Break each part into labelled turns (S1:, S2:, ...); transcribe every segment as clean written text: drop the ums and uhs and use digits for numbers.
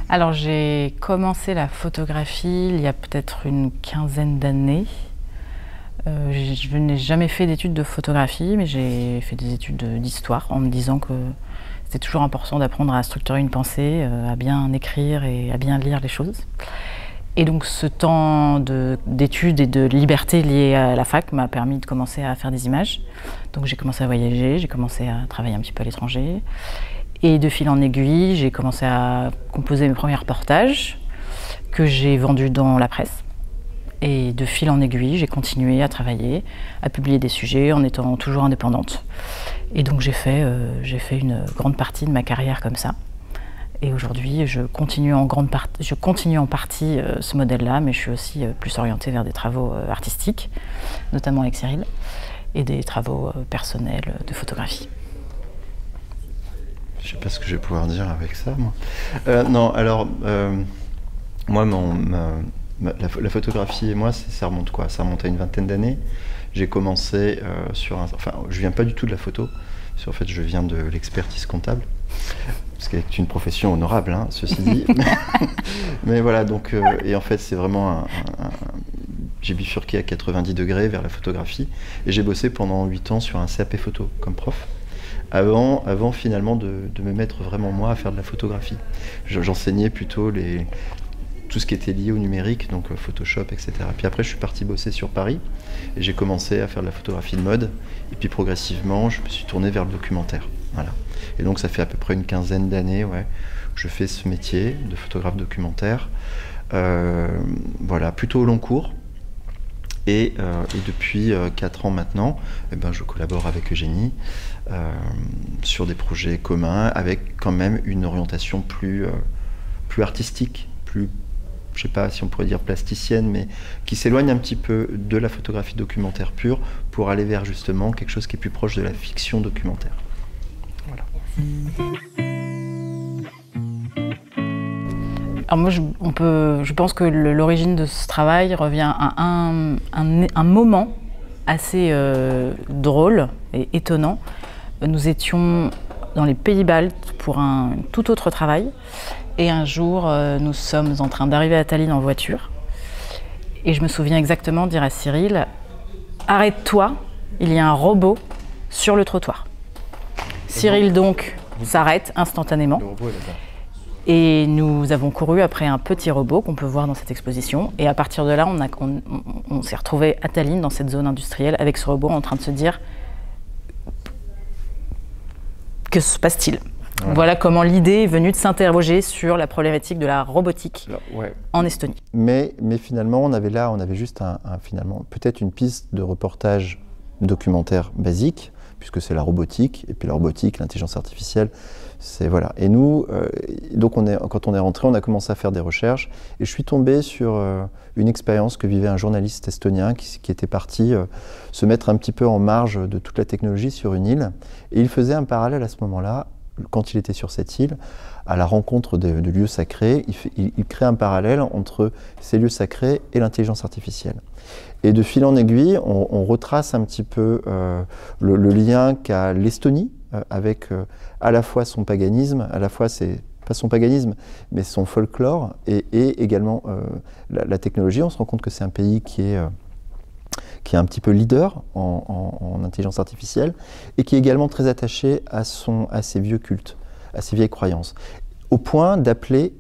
S1: Alors j'ai commencé la photographie il y a peut-être une quinzaine d'années. Je n'ai jamais fait d'études de photographie, mais j'ai fait des études d'histoire en me disant que c'était toujours important d'apprendre à structurer une pensée, à bien écrire et à bien lire les choses. Et donc ce temps d'études et de liberté lié à la fac m'a permis de commencer à faire des images. Donc j'ai commencé à voyager, j'ai commencé à travailler un petit peu à l'étranger. Et de fil en aiguille, j'ai commencé à composer mes premiers reportages que j'ai vendus dans la presse. Et de fil en aiguille, j'ai continué à travailler, à publier des sujets en étant toujours indépendante. Et donc j'ai fait une grande partie de ma carrière comme ça. Et aujourd'hui, je continue en partie ce modèle-là, mais je suis aussi plus orientée vers des travaux artistiques, notamment avec Cyril, et des travaux personnels de photographie.
S2: Je sais pas ce que je vais pouvoir dire avec ça, moi. Non, alors, moi, la photographie et moi, ça remonte quoi? Ça remonte à une vingtaine d'années. J'ai commencé enfin, je viens pas du tout de la photo, parce qu'en fait, je viens de l'expertise comptable, ce qui est une profession honorable, hein, ceci dit. Mais voilà, donc, et en fait, c'est vraiment j'ai bifurqué à 90 degrés vers la photographie, et j'ai bossé pendant 8 ans sur un CAP photo comme prof. Avant finalement de me mettre vraiment moi à faire de la photographie. J'enseignais plutôt tout ce qui était lié au numérique, donc Photoshop, etc. Puis après je suis parti bosser sur Paris et j'ai commencé à faire de la photographie de mode, et puis progressivement je me suis tourné vers le documentaire. Voilà. Et donc ça fait à peu près une quinzaine d'années que je fais ce métier de photographe documentaire. Voilà, plutôt au long cours. Et depuis 4 ans maintenant, je collabore avec Eugénie sur des projets communs avec quand même une orientation plus artistique, plus, je sais pas si on pourrait dire plasticienne, mais qui s'éloigne un petit peu de la photographie documentaire pure pour aller vers justement quelque chose qui est plus proche de la fiction documentaire. Voilà.
S1: Alors moi, je pense que l'origine de ce travail revient à un moment assez drôle et étonnant. Nous étions dans les Pays-Baltes pour un tout autre travail, et un jour, nous sommes en train d'arriver à Tallinn en voiture, et je me souviens exactement dire à Cyril « Arrête-toi, il y a un robot sur le trottoir ». Cyril donc s'arrête instantanément.
S2: Le robot est là-bas.
S1: Et nous avons couru après un petit robot qu'on peut voir dans cette exposition. Et à partir de là, on s'est retrouvés à Tallinn, dans cette zone industrielle, avec ce robot en train de se dire « Que se passe-t-il » Voilà comment l'idée est venue de s'interroger sur la problématique de la robotique en Estonie.
S2: Mais finalement, on avait juste finalement peut-être une piste de reportage documentaire basique, puisque c'est la robotique, et puis la robotique, l'intelligence artificielle, c'est voilà. Et nous, donc quand on est rentré, on a commencé à faire des recherches, et je suis tombé sur une expérience que vivait un journaliste estonien qui était parti se mettre un petit peu en marge de toute la technologie sur une île, et il faisait un parallèle à ce moment-là, quand il était sur cette île, à la rencontre de lieux sacrés, il crée un parallèle entre ces lieux sacrés et l'intelligence artificielle. Et de fil en aiguille, on retrace un petit peu le lien qu'a l'Estonie avec à la fois son paganisme, à la fois pas son paganisme, mais son folklore, et également la technologie. On se rend compte que c'est un pays qui est un petit peu leader en intelligence artificielle, et qui est également très attaché à ses vieux cultes, à ses vieilles croyances, au point d'appeler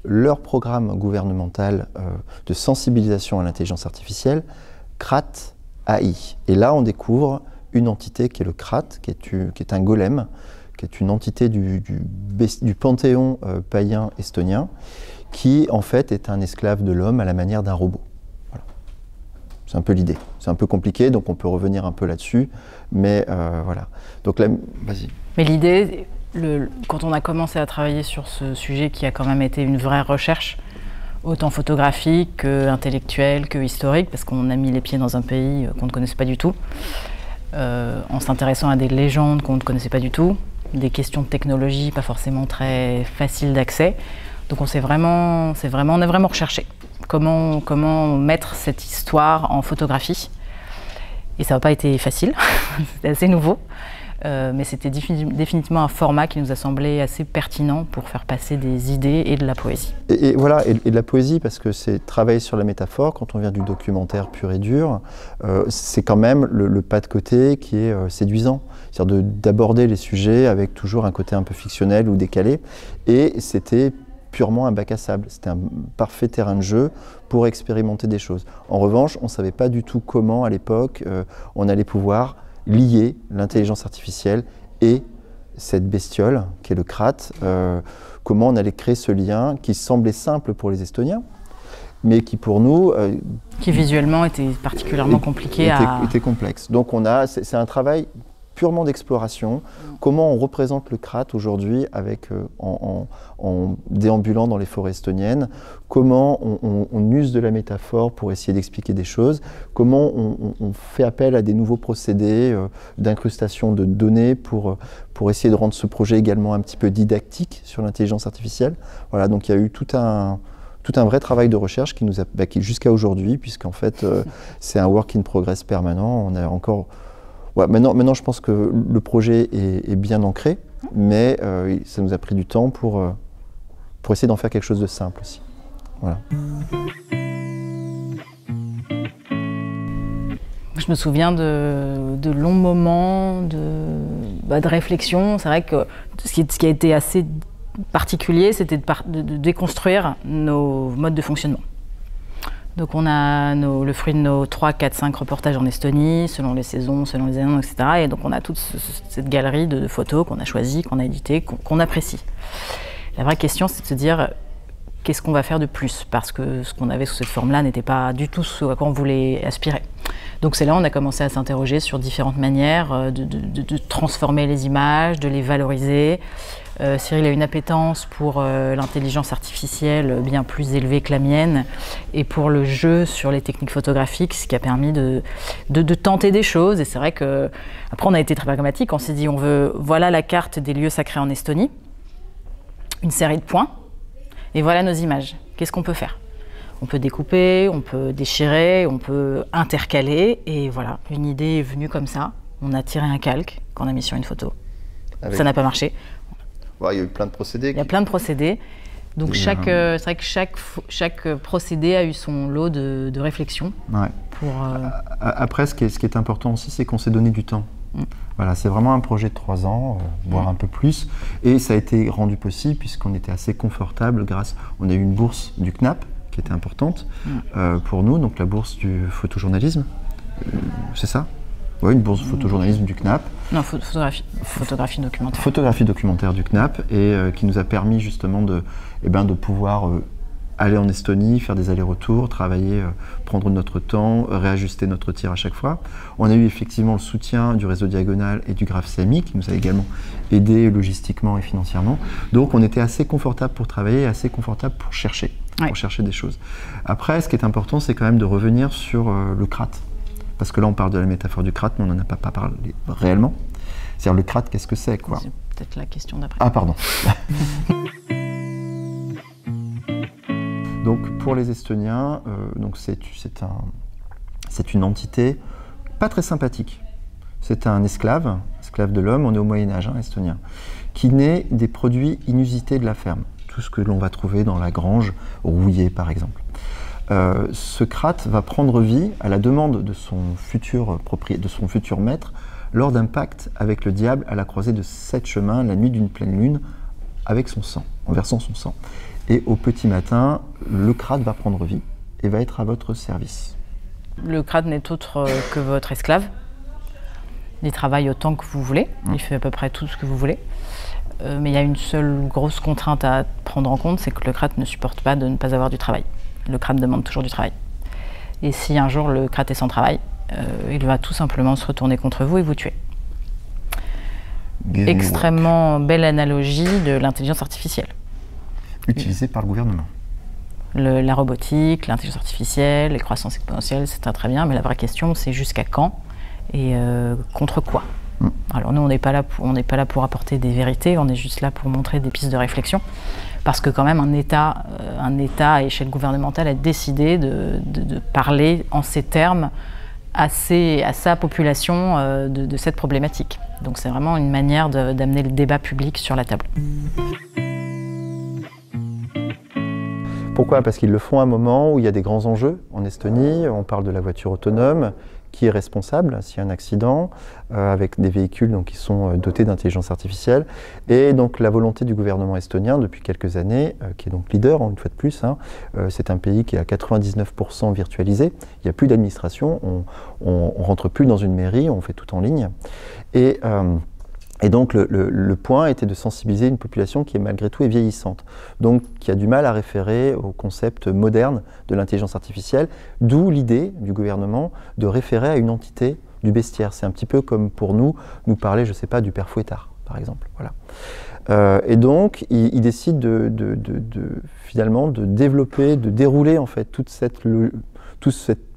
S2: leur programme gouvernemental de sensibilisation à l'intelligence artificielle CRAT AI. Et là, on découvre une entité qui est le CRAT, qui est un golem, qui est une entité du panthéon païen estonien, qui en fait est un esclave de l'homme à la manière d'un robot. Voilà. C'est un peu l'idée. C'est un peu compliqué, donc on peut revenir un peu là-dessus, mais voilà. Donc là, vas-y.
S1: Mais l'idée, quand on a commencé à travailler sur ce sujet qui a quand même été une vraie recherche, autant photographique qu'intellectuelle, que historique, parce qu'on a mis les pieds dans un pays qu'on ne connaissait pas du tout, en s'intéressant à des légendes qu'on ne connaissait pas du tout, des questions de technologie pas forcément très faciles d'accès. Donc on a vraiment recherché comment mettre cette histoire en photographie. Et ça n'a pas été facile, c'était assez nouveau. mais c'était définitivement un format qui nous a semblé assez pertinent pour faire passer des idées et de la poésie.
S2: Et voilà, et de la poésie, parce que c'est travailler sur la métaphore, quand on vient du documentaire pur et dur, c'est quand même le pas de côté qui est séduisant. C'est-à-dire d'aborder les sujets avec toujours un côté un peu fictionnel ou décalé. Et c'était purement un bac à sable. C'était un parfait terrain de jeu pour expérimenter des choses. En revanche, on ne savait pas du tout comment, à l'époque, on allait pouvoir lier l'intelligence artificielle et cette bestiole qui est le Krat, comment on allait créer ce lien qui semblait simple pour les Estoniens, mais qui pour nous...
S1: qui visuellement était particulièrement compliqué
S2: était complexe. Donc c'est un travail purement d'exploration, comment on représente le Krat aujourd'hui en déambulant dans les forêts estoniennes, comment on use de la métaphore pour essayer d'expliquer des choses, comment on fait appel à des nouveaux procédés d'incrustation de données pour essayer de rendre ce projet également un petit peu didactique sur l'intelligence artificielle. Voilà, donc il y a eu tout un vrai travail de recherche qui nous a qui jusqu'à aujourd'hui, puisqu'en fait c'est un work in progress permanent. On a encore... Ouais, maintenant, je pense que le projet est bien ancré, mais ça nous a pris du temps pour essayer d'en faire quelque chose de simple aussi. Voilà.
S1: Je me souviens de longs moments de réflexion. C'est vrai que ce qui a été assez particulier, c'était de déconstruire nos modes de fonctionnement. Donc on a le fruit de nos 3, 4, 5 reportages en Estonie, selon les saisons, selon les événements, etc. Et donc on a toute cette galerie de photos qu'on a choisies, qu'on a éditées, qu'on apprécie. La vraie question, c'est de se dire qu'est-ce qu'on va faire de plus, parce que ce qu'on avait sous cette forme-là n'était pas du tout ce à quoi on voulait aspirer. Donc c'est là où on a commencé à s'interroger sur différentes manières de transformer les images, de les valoriser. Cyril a une appétence pour l'intelligence artificielle bien plus élevée que la mienne et pour le jeu sur les techniques photographiques, ce qui a permis de tenter des choses. Et c'est vrai que après on a été très pragmatique, on s'est dit voilà la carte des lieux sacrés en Estonie, une série de points, et voilà nos images. Qu'est-ce qu'on peut faire? On peut découper, on peut déchirer, on peut intercaler, et voilà, une idée est venue comme ça. On a tiré un calque qu'on a mis sur une photo. Ça n'a pas marché.
S2: Ouais, il y a eu plein de procédés.
S1: Il y a plein de procédés. Donc c'est vrai que chaque procédé a eu son lot de réflexion.
S2: Ouais. Après, ce qui est important aussi, c'est qu'on s'est donné du temps. Voilà, c'est vraiment un projet de 3 ans, voire un peu plus. Et ça a été rendu possible puisqu'on était assez confortable on a eu une bourse du CNAP qui était importante pour nous, donc la bourse du photojournalisme. C'est ça? Oui, une bourse photojournalisme du CNAP.
S1: Non, photographie documentaire.
S2: Photographie documentaire du CNAP, et qui nous a permis justement de pouvoir aller en Estonie, faire des allers-retours, travailler, prendre notre temps, réajuster notre tir à chaque fois. On a eu effectivement le soutien du réseau Diagonale et du Graph CMI, qui nous a également aidé logistiquement et financièrement. Donc on était assez confortable pour travailler, assez confortable pour chercher des choses. Après, ce qui est important, c'est quand même de revenir sur le Krat. Parce que là, on parle de la métaphore du Krat, mais on n'en a pas parlé réellement. C'est-à-dire, le Krat, qu'est-ce que c'est, quoi?
S1: C'est peut-être la question d'après.
S2: Ah, pardon. Donc, pour les Estoniens, c'est une entité pas très sympathique. C'est un esclave de l'homme, on est au Moyen-Âge, estonien, qui naît des produits inusités de la ferme. Tout ce que l'on va trouver dans la grange, rouillée, par exemple. Ce Krat va prendre vie à la demande de son futur maître lors d'un pacte avec le diable à la croisée de 7 chemins, la nuit d'une pleine lune, avec son sang, en versant son sang. Et au petit matin, le Krat va prendre vie et va être à votre service.
S1: Le Krat n'est autre que votre esclave. Il travaille autant que vous voulez, il fait à peu près tout ce que vous voulez. Mais il y a une seule grosse contrainte à prendre en compte, c'est que le Krat ne supporte pas de ne pas avoir du travail. Le Krat demande toujours du travail. Et si un jour le Krat est sans travail, il va tout simplement se retourner contre vous et vous tuer. Extrêmement belle analogie de l'intelligence artificielle.
S2: Utilisée par le gouvernement.
S1: La robotique, l'intelligence artificielle, les croissances exponentielles, c'est très bien, mais la vraie question, c'est jusqu'à quand et contre quoi. Alors nous, on n'est pas là pour apporter des vérités, on est juste là pour montrer des pistes de réflexion. Parce que quand même un État à échelle gouvernementale a décidé de parler en ces termes à sa population de cette problématique. Donc c'est vraiment une manière d'amener le débat public sur la table.
S2: Pourquoi? Parce qu'ils le font à un moment où il y a des grands enjeux. En Estonie, on parle de la voiture autonome, qui est responsable s'il y a un accident, avec des véhicules donc, qui sont dotés d'intelligence artificielle. Et donc la volonté du gouvernement estonien depuis quelques années, qui est donc leader, une fois de plus, c'est un pays qui est à 99% virtualisé. Il n'y a plus d'administration, on rentre plus dans une mairie, on fait tout en ligne. Et donc le point était de sensibiliser une population qui est malgré tout vieillissante, donc qui a du mal à référer au concept moderne de l'intelligence artificielle, d'où l'idée du gouvernement de référer à une entité du bestiaire. C'est un petit peu comme pour nous parler, je ne sais pas, du père Fouettard, par exemple. Voilà. Et donc, il décide finalement de développer, de dérouler en fait toute cette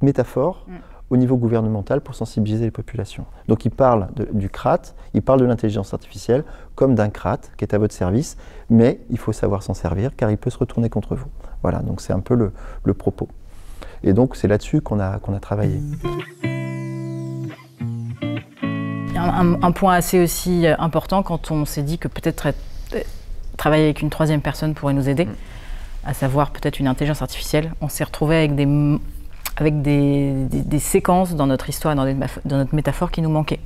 S2: métaphore au niveau gouvernemental pour sensibiliser les populations. Donc il parle du CRAT, il parle de l'intelligence artificielle comme d'un CRAT qui est à votre service, mais il faut savoir s'en servir car il peut se retourner contre vous. Voilà, donc c'est un peu le propos. Et donc c'est là-dessus qu'on a travaillé.
S1: Un point assez aussi important quand on s'est dit que peut-être travailler avec une troisième personne pourrait nous aider, à savoir peut-être une intelligence artificielle. On s'est retrouvé avec des séquences dans notre histoire, dans notre métaphore qui nous manquaient.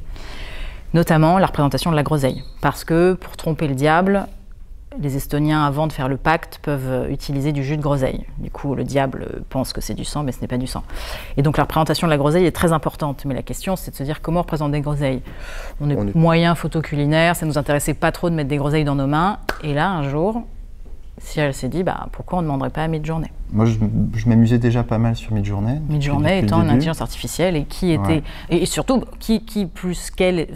S1: Notamment la représentation de la groseille. Parce que pour tromper le diable, les Estoniens, avant de faire le pacte, peuvent utiliser du jus de groseille. Du coup, le diable pense que c'est du sang, mais ce n'est pas du sang. Et donc la représentation de la groseille est très importante. Mais la question, c'est de se dire comment on représente des groseilles. On est moyen photoculinaire, ça ne nous intéressait pas trop de mettre des groseilles dans nos mains. Et là, un jour, si elle s'est dit, pourquoi on ne demanderait pas à Midjourney?
S2: Moi, je m'amusais déjà pas mal sur Midjourney.
S1: Midjourney étant une intelligence artificielle et qui était... Ouais. Et surtout, qui plus qu'elle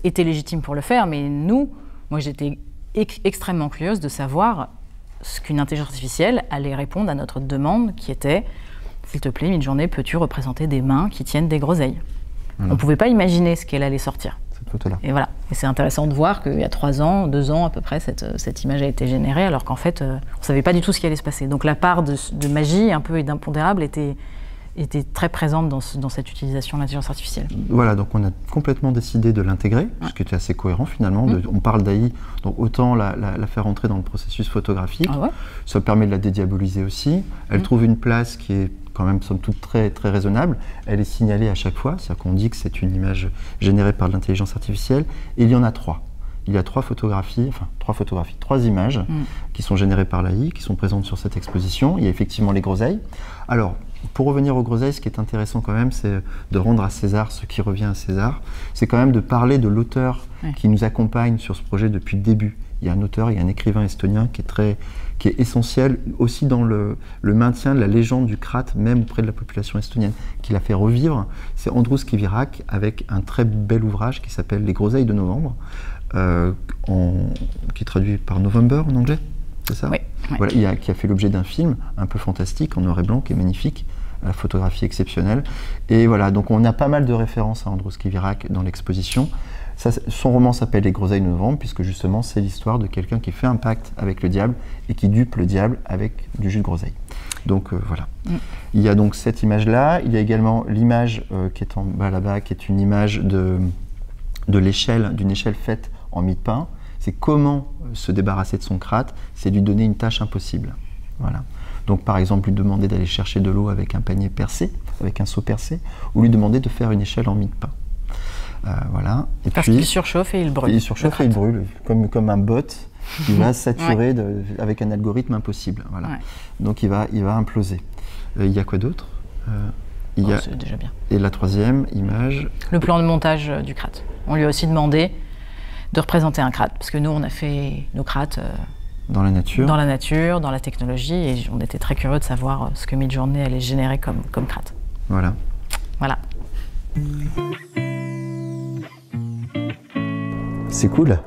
S1: était légitime pour le faire, mais moi j'étais extrêmement curieuse de savoir ce qu'une intelligence artificielle allait répondre à notre demande qui était, s'il te plaît, Midjourney, peux-tu représenter des mains qui tiennent des groseilles? On ne pouvait pas imaginer ce qu'elle allait sortir.
S2: Là.
S1: Et voilà. Et c'est intéressant de voir qu'il y a 3 ans, 2 ans à peu près, cette image a été générée, alors qu'en fait, on ne savait pas du tout ce qui allait se passer. Donc la part de magie un peu et d'impondérable était très présente dans cette utilisation de l'intelligence artificielle.
S2: Voilà, donc on a complètement décidé de l'intégrer, ce qui était assez cohérent finalement. On parle d'AI, donc autant la faire entrer dans le processus photographique. Ah ouais. Ça permet de la dédiaboliser aussi. Elle trouve une place qui est quand même somme toute très, très raisonnable. Elle est signalée à chaque fois, c'est-à-dire qu'on dit que c'est une image générée par l'intelligence artificielle. Et il y en a 3. Il y a 3 images qui sont générées par l'AI, qui sont présentes sur cette exposition. Il y a effectivement les groseilles. Alors, pour revenir aux groseilles, ce qui est intéressant quand même, c'est de rendre à César ce qui revient à César. C'est quand même de parler de l'auteur qui nous accompagne sur ce projet depuis le début. Il y a un auteur, il y a un écrivain estonien qui est essentiel aussi dans le maintien de la légende du CRAT, même auprès de la population estonienne, qui l'a fait revivre. C'est Andrus Kivirak avec un très bel ouvrage qui s'appelle Les groseilles de novembre, qui est traduit par November en anglais, c'est ça?
S1: Oui.
S2: Voilà, qui a fait l'objet d'un film un peu fantastique en noir et blanc, qui est magnifique, la photographie exceptionnelle. Et voilà, donc on a pas mal de références à Andrus Kivirak dans l'exposition. Son roman s'appelle Les groseilles de novembre, puisque justement c'est l'histoire de quelqu'un qui fait un pacte avec le diable et qui dupe le diable avec du jus de groseille. Donc voilà. Il y a donc cette image-là. Il y a également l'image qui est en bas là-bas, qui est une image d'une échelle faite en mie de pain. C'est comment se débarrasser de son CRAT, c'est lui donner une tâche impossible. Voilà. Donc par exemple lui demander d'aller chercher de l'eau avec un panier percé, avec un seau percé, ou lui demander de faire une échelle en mie de pain. Voilà. Et
S1: parce qu'il surchauffe et il brûle.
S2: Il surchauffe et il brûle, comme un bot qui va saturer avec un algorithme impossible. Voilà. Ouais. Donc il va imploser. Il y a quoi d'autre?
S1: C'est déjà bien.
S2: Et la 3e image.
S1: Le plan de montage du CRAT. On lui a aussi demandé de représenter un CRAT, parce que nous on a fait nos CRAT
S2: dans la nature,
S1: dans la technologie, et on était très curieux de savoir ce que Midjourney allait générer comme CRAT.
S2: Voilà. C'est cool.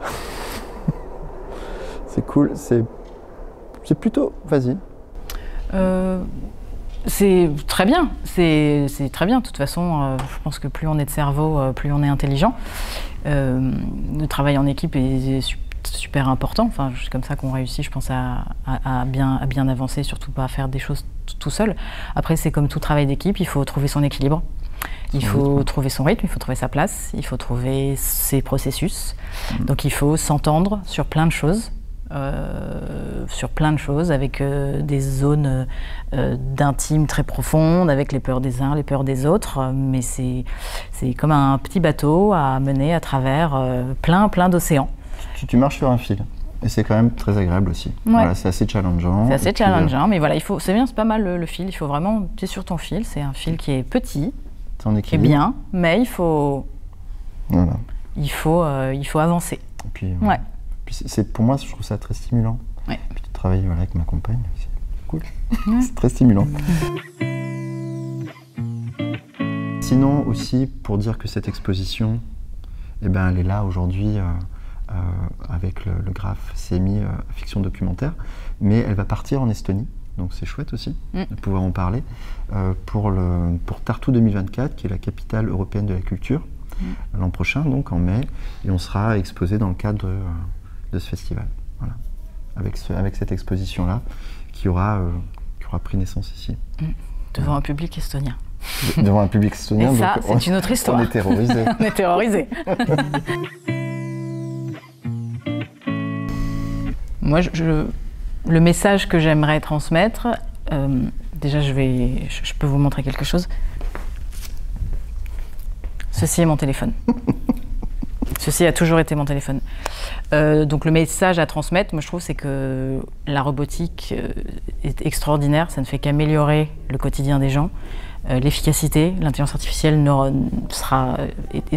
S2: C'est cool. C'est plutôt... Vas-y.
S1: C'est très bien. C'est très bien. De toute façon, je pense que plus on est de cerveau, plus on est intelligent. Le travail en équipe est super important. Enfin, c'est comme ça qu'on réussit, je pense, à bien avancer, surtout pas à faire des choses tout seul. Après, c'est comme tout travail d'équipe, il faut trouver son équilibre. Il faut trouver son rythme, il faut trouver sa place, il faut trouver ses processus. Donc il faut s'entendre sur plein de choses. Avec des zones d'intime très profondes, avec les peurs des uns, les peurs des autres, mais c'est comme un petit bateau à mener à travers plein d'océans.
S2: Tu marches sur un fil, et c'est quand même très agréable aussi.
S1: Ouais.
S2: Voilà, c'est assez challengeant.
S1: C'est assez challengeant, mais voilà, c'est bien, c'est pas mal le fil, il faut vraiment, tu es sur ton fil, c'est un fil qui est petit, qui est bien, mais il faut avancer.
S2: Et puis, pour moi, je trouve ça très stimulant.
S1: Ouais.
S2: Puis de travailler avec ma compagne, c'est cool. Ouais. C'est très stimulant. Sinon aussi, pour dire que cette exposition, elle est là aujourd'hui avec le graphe CMI fiction documentaire, mais elle va partir en Estonie. Donc c'est chouette aussi de pouvoir en parler pour Tartu 2024, qui est la capitale européenne de la culture, l'an prochain, donc en mai, et on sera exposé dans le cadre de ce festival, voilà, avec cette exposition-là qui aura pris naissance ici.
S1: Devant un public estonien.
S2: Devant un public estonien.
S1: Et ça, c'est une autre histoire.
S2: On est terrorisés.
S1: On est terrorisés. Moi, le message que j'aimerais transmettre, déjà je peux vous montrer quelque chose. Ceci est mon téléphone. Ceci a toujours été mon téléphone. Donc le message à transmettre, moi je trouve, c'est que la robotique est extraordinaire, ça ne fait qu'améliorer le quotidien des gens. L'efficacité, l'intelligence artificielle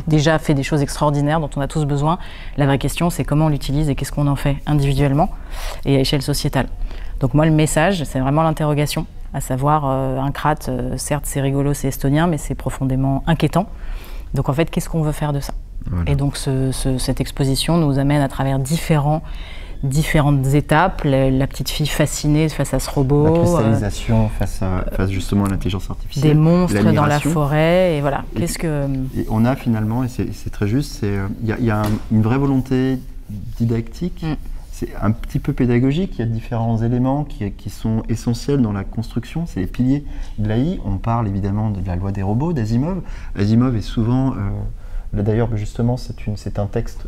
S1: déjà fait des choses extraordinaires dont on a tous besoin. La vraie question, c'est comment on l'utilise et qu'est-ce qu'on en fait individuellement et à échelle sociétale. Donc moi, le message, c'est vraiment l'interrogation, à savoir un crate, certes c'est rigolo, c'est estonien, mais c'est profondément inquiétant. Donc en fait, qu'est-ce qu'on veut faire de ça? Voilà. Et donc cette exposition nous amène à travers différentes étapes, la petite fille fascinée face à ce robot.
S2: La cristallisation face justement à l'intelligence artificielle.
S1: Des monstres dans la forêt, et voilà. Et
S2: on a finalement, et c'est très juste, il y a une vraie volonté didactique, c'est un petit peu pédagogique, il y a différents éléments qui sont essentiels dans la construction, c'est les piliers de l'AI. On parle évidemment de la loi des robots, d'Asimov. Asimov est souvent... Là d'ailleurs, justement, c'est un texte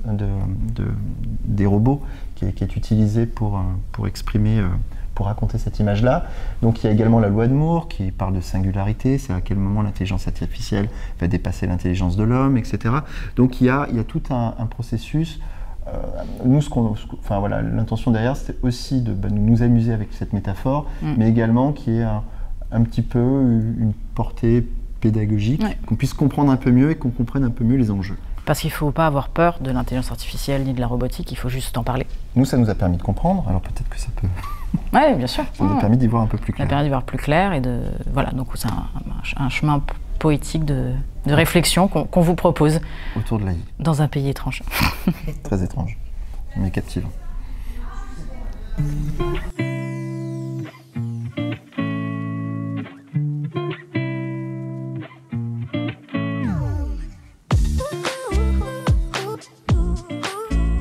S2: des robots qui est utilisé pour exprimer, pour raconter cette image-là. Donc il y a également la loi de Moore qui parle de singularité, c'est à quel moment l'intelligence artificielle va dépasser l'intelligence de l'homme, etc. Donc il y a tout un processus. Nous, l'intention derrière, c'était aussi de nous amuser avec cette métaphore, mais également qu'il y ait un petit peu une portée pédagogique, qu'on puisse comprendre un peu mieux et qu'on comprenne un peu mieux les enjeux.
S1: Parce qu'il ne faut pas avoir peur de l'intelligence artificielle ni de la robotique, il faut juste en parler.
S2: Nous, ça nous a permis de comprendre, alors peut-être que ça peut...
S1: Oui, bien sûr.
S2: Ça nous a permis d'y voir un peu plus clair.
S1: Ça a permis d'y voir plus clair et voilà, donc c'est un chemin poétique de réflexion qu'on vous propose.
S2: Autour de l'AI.
S1: Dans un pays étrange.
S2: Très étrange, mais captivant.